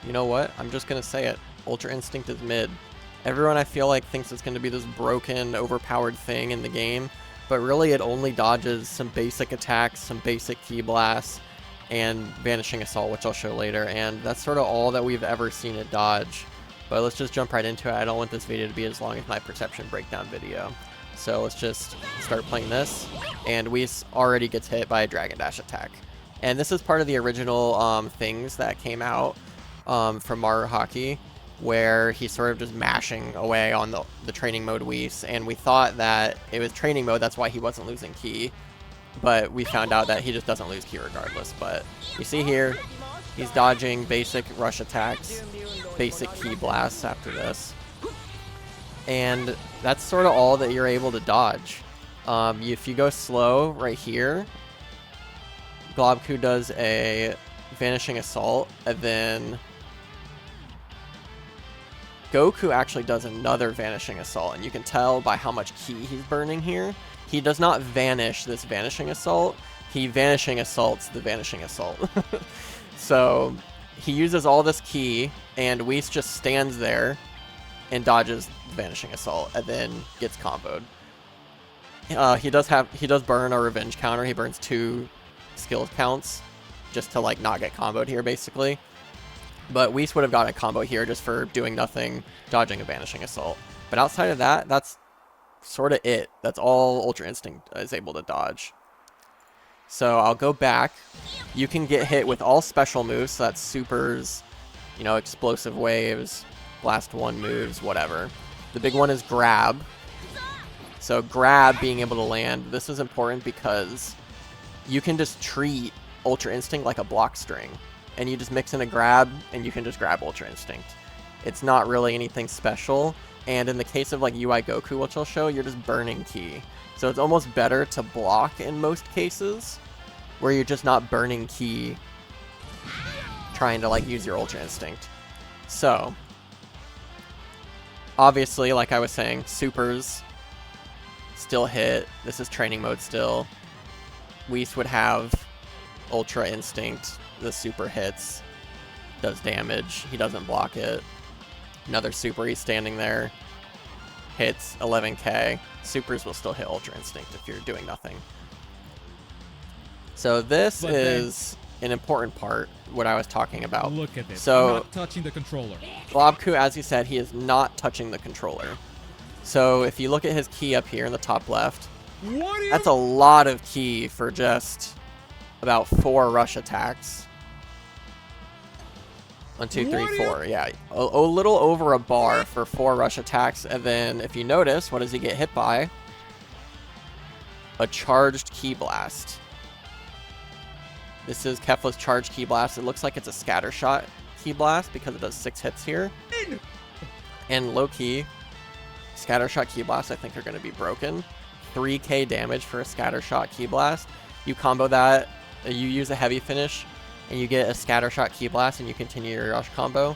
You know what? I'm just going to say it. Ultra Instinct is mid. Everyone I feel like thinks it's going to be this broken, overpowered thing in the game, but really it only dodges some basic attacks, some basic Ki blasts, and Vanishing Assault, which I'll show later, and that's sort of all that we've ever seen it dodge. But let's just jump right into it. I don't want this video to be as long as my perception breakdown video. So let's just start playing this, and Whis already gets hit by a Dragon Dash attack. And this is part of the original things that came out from Mario Hockey, where he's sort of just mashing away on the training mode Whis, and we thought that it was training mode, that's why he wasn't losing Ki. But we found out that he just doesn't lose Ki regardless. But you see here, he's dodging basic rush attacks, basic Ki blasts after this. And that's sort of all that you're able to dodge. If you go slow right here, Globku does a Vanishing Assault, and then Goku actually does another Vanishing Assault, and you can tell by how much Ki he's burning here. He does not vanish this Vanishing Assault, he Vanishing Assaults the Vanishing Assault. So he uses all this Ki, and Whis just stands there and dodges the Vanishing Assault, and then gets comboed. He does burn a revenge counter. He burns 2 skill counts just to like not get comboed here basically. But Whis would have gotten a combo here just for doing nothing, dodging a Vanishing Assault. But outside of that, that's sort of it. That's all Ultra Instinct is able to dodge. So I'll go back. You can get hit with all special moves, so that's supers, you know, explosive waves, blast 1 moves, whatever. The big one is grab. So grab being able to land, this is important because you can just treat Ultra Instinct like a block string. And you just mix in a grab, and you can just grab Ultra Instinct. It's not really anything special, and in the case of like UI Goku, which I'll show, you're just burning Ki. So it's almost better to block in most cases, where you're just not burning Ki, trying to like use your Ultra Instinct. So, obviously, like I was saying, supers still hit. This is training mode still. Whis would have Ultra Instinct. The super hits, does damage, he doesn't block it. Another super, he's standing there, hits 11k. Supers will still hit Ultra Instinct if you're doing nothing. So this is an important part, what I was talking about. Look at this. So Not touching the controller. Globku, as he said, he is not touching the controller. So if you look at his Ki up here in the top left, that's a lot of Ki for just about 4 rush attacks. 1, 2, 3, 4. Yeah, a little over a bar for 4 rush attacks. And then if you notice, what does he get hit by? A charged Ki blast. This is Kefla's charged Ki blast. It looks like it's a scatter shot Ki blast because it does 6 hits here. And low key, scatter shot Ki blasts I think are going to be broken. 3k damage for a scatter shot Ki blast. You combo that, you use a heavy finish, and you get a scatter shot Ki blast, and you continue your rush combo.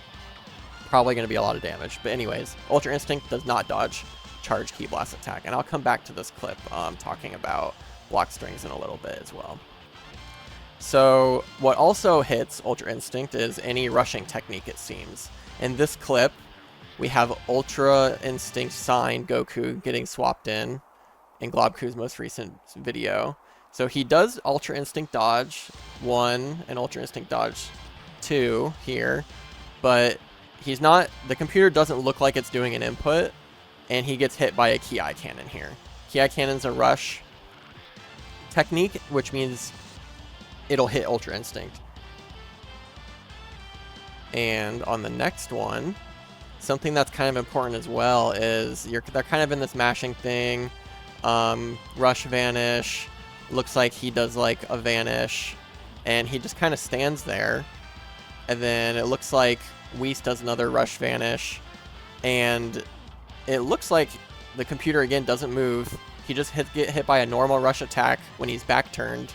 Probably going to be a lot of damage. But anyways, Ultra Instinct does not dodge charge Ki blast attack. And I'll come back to this clip talking about block strings in a little bit as well. So what also hits Ultra Instinct is any rushing technique, it seems. In this clip, we have Ultra Instinct Sign Goku getting swapped in Globku's most recent video. So he does Ultra Instinct Dodge 1 and Ultra Instinct Dodge 2 here, but he's not, the computer doesn't look like it's doing an input, and he gets hit by a Ki Cannon here. Ki Cannon's a rush technique, which means it'll hit Ultra Instinct. And on the next one, something that's kind of important as well is they're kind of in this mashing thing. Rush Vanish. Looks like he does like a Vanish, and he just kind of stands there. And then it looks like Whis does another Rush Vanish, and it looks like the computer again doesn't move. He just get hit by a normal rush attack when he's back turned,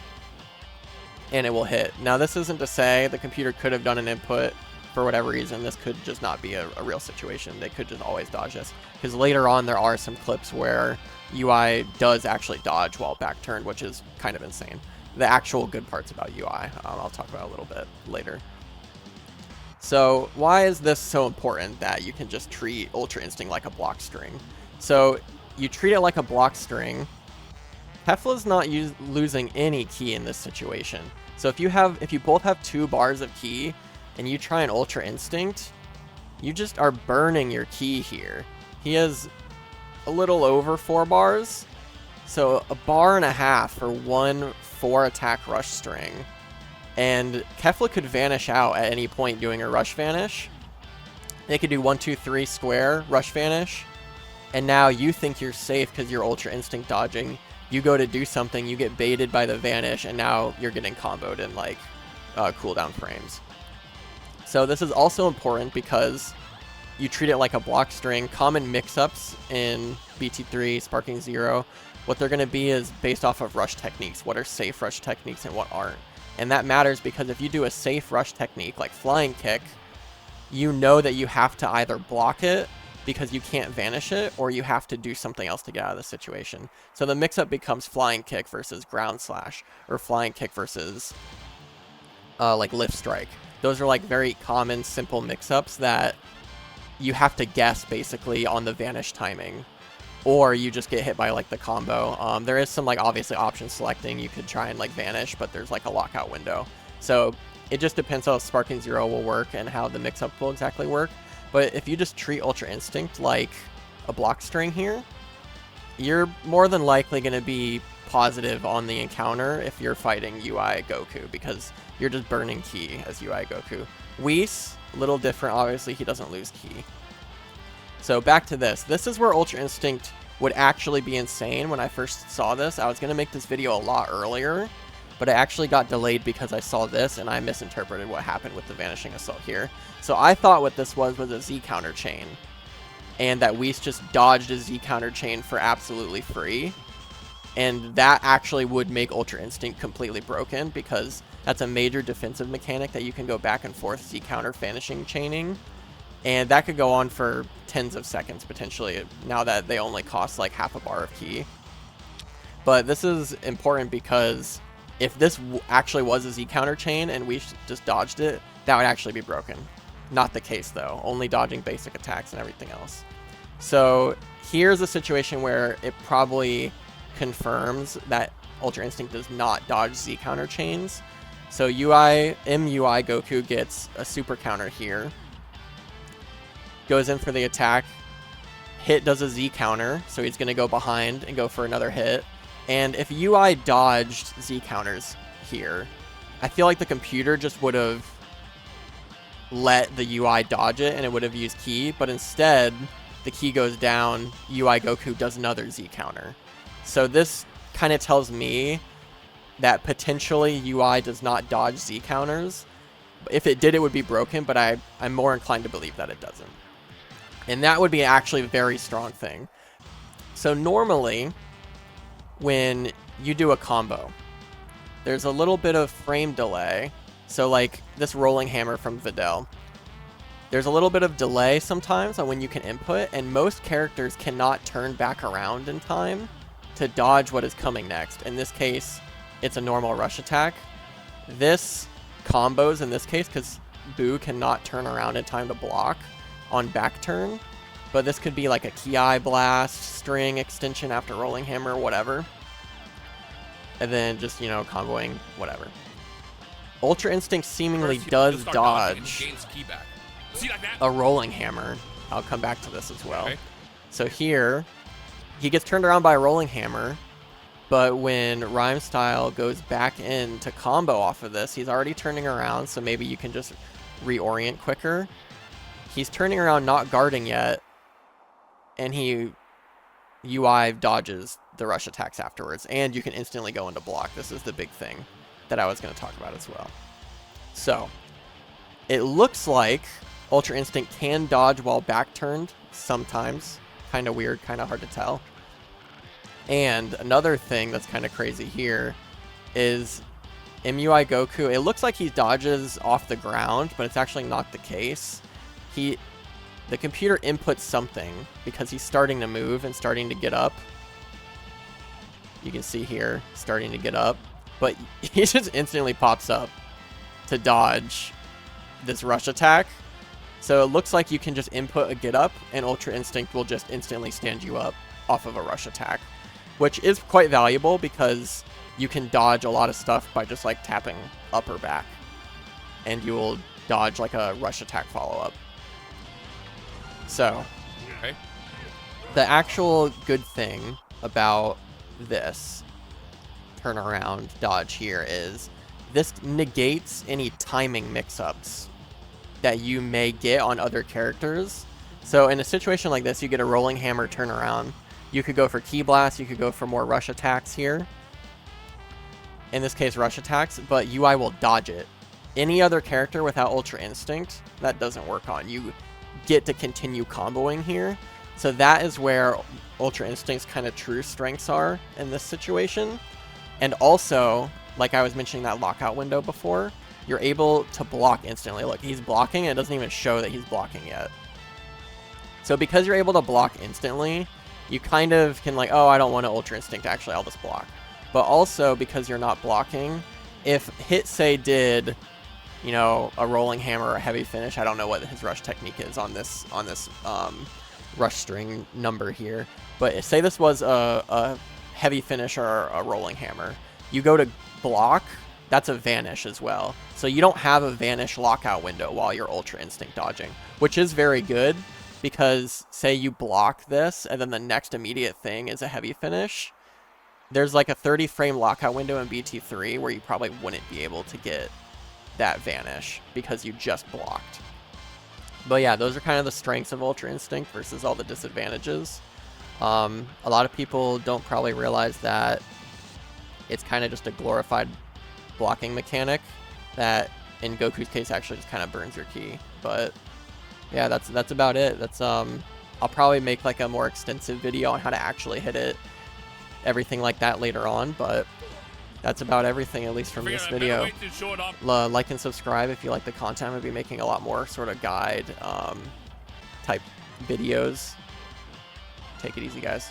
and it will hit. Now this isn't to say the computer could have done an input for whatever reason. This could just not be a real situation. They could just always dodge this, because later on there are some clips where UI does actually dodge while back turned, which is kind of insane. The actual good parts about UI, I'll talk about a little bit later. So why is this so important that you can just treat Ultra Instinct like a block string? So you treat it like a block string. Kefla's not losing any ki in this situation. So if you both have 2 bars of ki and you try an Ultra Instinct, you just are burning your ki here. He has a little over 4 bars. So a bar and a half for 1 4 attack rush string. And Kefla could vanish out at any point doing a rush vanish. They could do 1 2 3 square rush vanish. And now you think you're safe because you're Ultra Instinct dodging. You go to do something, you get baited by the vanish, and now you're getting comboed in like cooldown frames. So this is also important because you treat it like a block string. Common mix-ups in BT3, Sparking Zero, what they're going to be is based off of rush techniques. What are safe rush techniques and what aren't? And that matters because if you do a safe rush technique like flying kick, you know that you have to either block it because you can't vanish it, or you have to do something else to get out of the situation. So the mix-up becomes flying kick versus ground slash, or flying kick versus like lift strike. Those are like very common, simple mix-ups that you have to guess basically on the vanish timing, or you just get hit by like the combo. There is some like obviously option selecting. You could try and like vanish, but there's like a lockout window. So it just depends how Sparking Zero will work and how the mix-up will exactly work. But if you just treat Ultra Instinct like a block string here, you're more than likely going to be positive on the encounter if you're fighting UI Goku, because you're just burning ki as UI Goku. Whis, a little different, obviously he doesn't lose ki. So back to this. This is where Ultra Instinct would actually be insane. When I first saw this, I was going to make this video a lot earlier, but it actually got delayed because I saw this and I misinterpreted what happened with the Vanishing Assault here. So I thought what this was a Z counter chain, and that Whis just dodged a Z counter chain for absolutely free. And that actually would make Ultra Instinct completely broken, because that's a major defensive mechanic that you can go back and forth Z counter vanishing chaining. And that could go on for tens of seconds potentially, now that they only cost like half a bar of ki. But this is important because if this actually was a Z counter chain and we just dodged it, that would actually be broken. Not the case though, only dodging basic attacks and everything else. So here's a situation where it probably confirms that Ultra Instinct does not dodge Z counter chains. So MUI Goku gets a super counter here, goes in for the attack, hit does a Z counter, so he's going to go behind and go for another hit. And if UI dodged Z counters here, I feel like the computer just would have let the UI dodge it and it would have used ki, but instead the ki goes down, UI Goku does another Z counter. So this kind of tells me that potentially UI does not dodge Z counters. If it did, it would be broken, but I'm more inclined to believe that it doesn't. And that would be actually a very strong thing. So normally, when you do a combo, there's a little bit of frame delay. So like this rolling hammer from Videl, there's a little bit of delay sometimes on when you can input, and most characters cannot turn back around in time to dodge what is coming next. In this case, it's a normal rush attack. This combos in this case because Boo cannot turn around in time to block on back turn, but this could be like a Ki blast, string extension after rolling hammer, whatever. And then just, you know, comboing, whatever. Ultra Instinct seemingly does dodge a rolling hammer. I'll come back to this as well. Okay. So here, he gets turned around by a rolling hammer, but when Rhyme Style goes back in to combo off of this, he's already turning around, so maybe you can just reorient quicker. He's turning around, not guarding yet, and he UI dodges the rush attacks afterwards, and you can instantly go into block. This is the big thing that I was going to talk about as well. So, it looks like Ultra Instinct can dodge while back turned sometimes. Kind of weird, kind of hard to tell. And another thing that's kind of crazy here is MUI Goku. It looks like he dodges off the ground, but it's actually not the case. The computer inputs something because he's starting to move and starting to get up. You can see here, starting to get up, but he just instantly pops up to dodge this rush attack. So it looks like you can just input a get up, and Ultra Instinct will just instantly stand you up off of a rush attack, which is quite valuable because you can dodge a lot of stuff by just like tapping up or back, and you will dodge like a rush attack follow-up. So the actual good thing about this turnaround dodge here is this negates any timing mix-ups that you may get on other characters. So in a situation like this, you get a rolling hammer turnaround. You could go for Ki Blast, you could go for more rush attacks here. In this case, rush attacks, but UI will dodge it. Any other character without Ultra Instinct, that doesn't work on. You get to continue comboing here. So that is where Ultra Instinct's kind of true strengths are in this situation. And also, like I was mentioning that lockout window before, you're able to block instantly. Look, he's blocking, and it doesn't even show that he's blocking yet. So because you're able to block instantly, you kind of can like, oh, I don't want to Ultra Instinct, actually, I'll just block. But also, because you're not blocking, if Hit, say, did, you know, a rolling hammer or a heavy finish, I don't know what his rush technique is on this rush string number here, but say this was a heavy finish or a rolling hammer, you go to block, that's a vanish as well. So you don't have a vanish lockout window while you're Ultra Instinct dodging, which is very good because say you block this and then the next immediate thing is a heavy finish, there's like a 30 frame lockout window in BT3 where you probably wouldn't be able to get that vanish because you just blocked. But yeah, those are kind of the strengths of Ultra Instinct versus all the disadvantages. A lot of people don't probably realize that it's kind of just a glorified blocking mechanic that in Goku's case actually just kind of burns your ki. But yeah, that's about it. That's I'll probably make like a more extensive video on how to actually hit it, everything like that later on, but that's about everything, at least from this video. Like and subscribe if you like the content. I'll be making a lot more sort of guide type videos. Take it easy, guys.